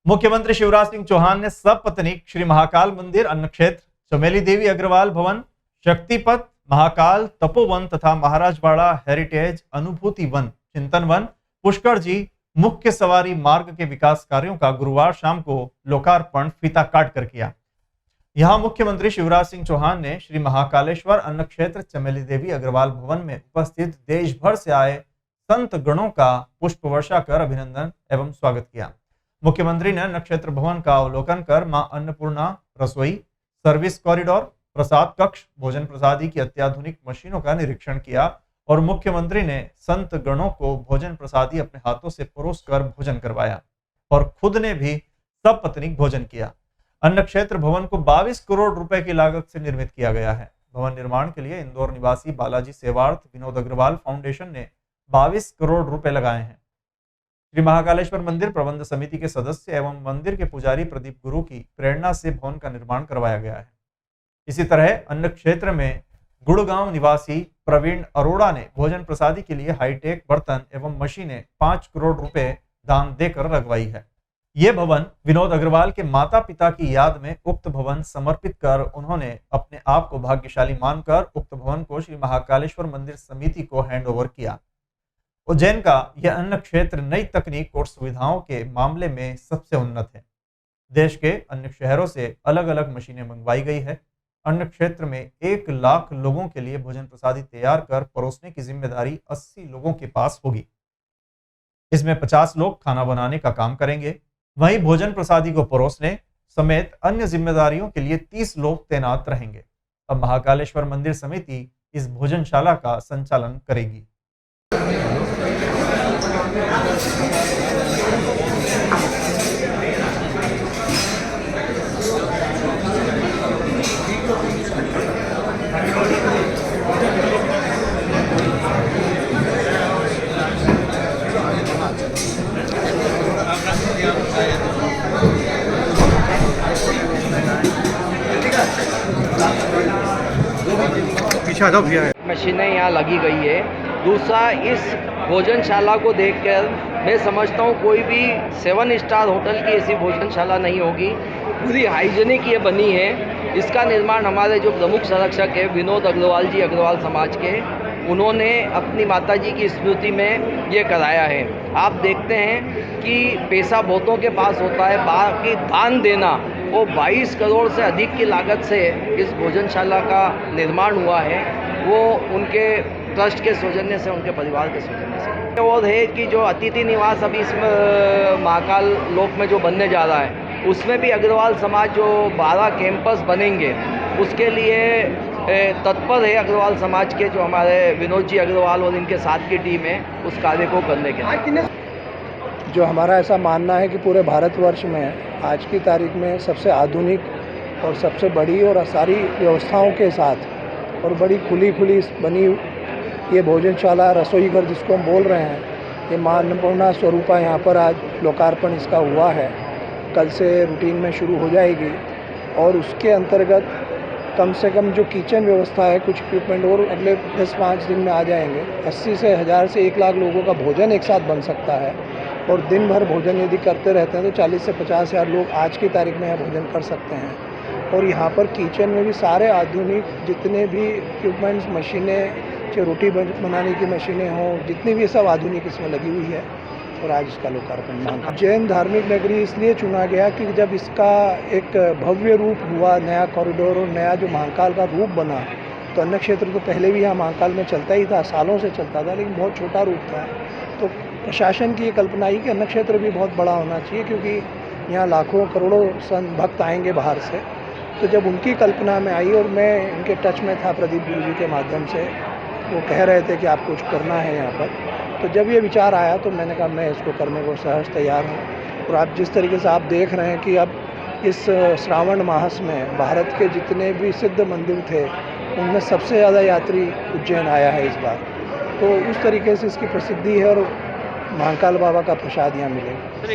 मुख्यमंत्री शिवराज सिंह चौहान ने सपत्नीक श्री महाकाल मंदिर अन्न क्षेत्र चमेली देवी अग्रवाल भवन, शक्तिपथ, महाकाल तपोवन तथा महाराजवाड़ा हेरिटेज अनुभूति वन, चिंतन वन, पुष्कर जी मुख्य सवारी मार्ग के विकास कार्यों का गुरुवार शाम को लोकार्पण फीता काट कर किया। यहां मुख्यमंत्री शिवराज सिंह चौहान ने श्री महाकालेश्वर अन्न क्षेत्र चमेली देवी अग्रवाल भवन में उपस्थित देश भर से आए संत गणों का पुष्प वर्षा कर अभिनंदन एवं स्वागत किया। मुख्यमंत्री ने नक्षत्र भवन का अवलोकन कर मां अन्नपूर्णा रसोई, सर्विस कॉरिडोर, प्रसाद कक्ष, भोजन प्रसादी की अत्याधुनिक मशीनों का निरीक्षण किया और मुख्यमंत्री ने संत गणों को भोजन प्रसादी अपने हाथों से परोस कर भोजन करवाया और खुद ने भी सपत्नीक भोजन किया। अन्न क्षेत्र भवन को 22 करोड़ रुपए की लागत से निर्मित किया गया है। भवन निर्माण के लिए इंदौर निवासी बालाजी सेवार्थ विनोद अग्रवाल फाउंडेशन ने 22 करोड़ रुपए लगाए हैं। श्री महाकालेश्वर मंदिर प्रबंध समिति के सदस्य एवं मंदिर के पुजारी प्रदीप गुरु की प्रेरणा से भवन का निर्माण करवाया गया है। इसी तरह अन्न क्षेत्र में गुड़गांव निवासी प्रवीण अरोड़ा ने भोजन प्रसादी के लिए हाईटेक बर्तन एवं मशीनें 5 करोड़ रुपए दान देकर लगवाई है। ये भवन विनोद अग्रवाल के माता पिता की याद में उक्त भवन समर्पित कर उन्होंने अपने आप को भाग्यशाली मानकर उक्त भवन को श्री महाकालेश्वर मंदिर समिति को हैंडओवर किया। उज्जैन का यह अन्न क्षेत्र नई तकनीक और सुविधाओं के मामले में सबसे उन्नत है। देश के अन्य शहरों से अलग अलग मशीनें मंगवाई गई है। अन्न क्षेत्र में 1 लाख लोगों के लिए भोजन प्रसादी तैयार कर परोसने की जिम्मेदारी 80 लोगों के पास होगी। इसमें 50 लोग खाना बनाने का काम करेंगे। वहीं भोजन प्रसादी को परोसने समेत अन्य जिम्मेदारियों के लिए 30 लोग तैनात रहेंगे। अब महाकालेश्वर मंदिर समिति इस भोजनशाला का संचालन करेगी। मशीनें यहाँ लगी गई है। दूसरा, इस भोजनशाला को देखकर मैं समझता हूँ कोई भी 7 स्टार होटल की ऐसी भोजनशाला नहीं होगी। पूरी हाइजीनिक ये बनी है। इसका निर्माण हमारे जो प्रमुख संरक्षक है विनोद अग्रवाल जी अग्रवाल समाज के, उन्होंने अपनी माताजी की स्मृति में ये कराया है। आप देखते हैं कि पैसा बहुतों के पास होता है, बाकी दान देना, वो 22 करोड़ से अधिक की लागत से इस भोजनशाला का निर्माण हुआ है। वो उनके ट्रस्ट के सौजन्य से, उनके परिवार के सौजन्य से। और है कि जो अतिथि निवास अभी इसमें महाकाल लोक में जो बनने जा रहा है, उसमें भी अग्रवाल समाज जो 12 कैंपस बनेंगे उसके लिए तत्पर है। अग्रवाल समाज के जो हमारे विनोद जी अग्रवाल और इनके साथ की टीम है उस कार्य को करने के लिए। जो हमारा ऐसा मानना है कि पूरे भारतवर्ष में आज की तारीख में सबसे आधुनिक और सबसे बड़ी और सारी व्यवस्थाओं के साथ और बड़ी खुली बनी ये भोजनशाला रसोई घर जिसको हम बोल रहे हैं, ये मां अन्नपूर्णा स्वरूपा यहाँ पर आज लोकार्पण इसका हुआ है। कल से रूटीन में शुरू हो जाएगी और उसके अंतर्गत कम से कम जो किचन व्यवस्था है, कुछ इक्विपमेंट और अगले 10-5 दिन में आ जाएंगे। 80 से 1000 से 1 लाख लोगों का भोजन एक साथ बन सकता है और दिन भर भोजन यदि करते रहते हैं तो 40 से 50 हज़ार लोग आज की तारीख में यहाँ भोजन कर सकते हैं। और यहाँ पर किचन में भी सारे आधुनिक जितने भी इक्विपमेंट्स, मशीनें, चाहे रोटी बनाने की मशीनें हों, जितनी भी सब आधुनिक इसमें लगी हुई है और आज इसका लोकार्पण। उज्जैन धार्मिक नगरी इसलिए चुना गया कि जब इसका एक भव्य रूप हुआ, नया कॉरिडोर और नया जो महाकाल का रूप बना, तो अन्न क्षेत्र तो पहले भी यहाँ महाकाल में चलता ही था, सालों से चलता था, लेकिन बहुत छोटा रूप था। तो प्रशासन की ये कल्पना आई कि अन्न क्षेत्र भी बहुत बड़ा होना चाहिए, क्योंकि यहाँ लाखों करोड़ों भक्त आएंगे बाहर से। तो जब उनकी कल्पना में आई और मैं इनके टच में था प्रदीप गुरु जी के माध्यम से, वो कह रहे थे कि आप कुछ करना है यहाँ पर, तो जब ये विचार आया तो मैंने कहा मैं इसको करने को सहज तैयार हूँ। और आप जिस तरीके से आप देख रहे हैं कि अब इस श्रावण मास में भारत के जितने भी सिद्ध मंदिर थे उनमें सबसे ज़्यादा यात्री उज्जैन आया है इस बार, तो उस तरीके से इसकी प्रसिद्धि है और महाकाल बाबा का प्रसाद यहाँ मिलेगा।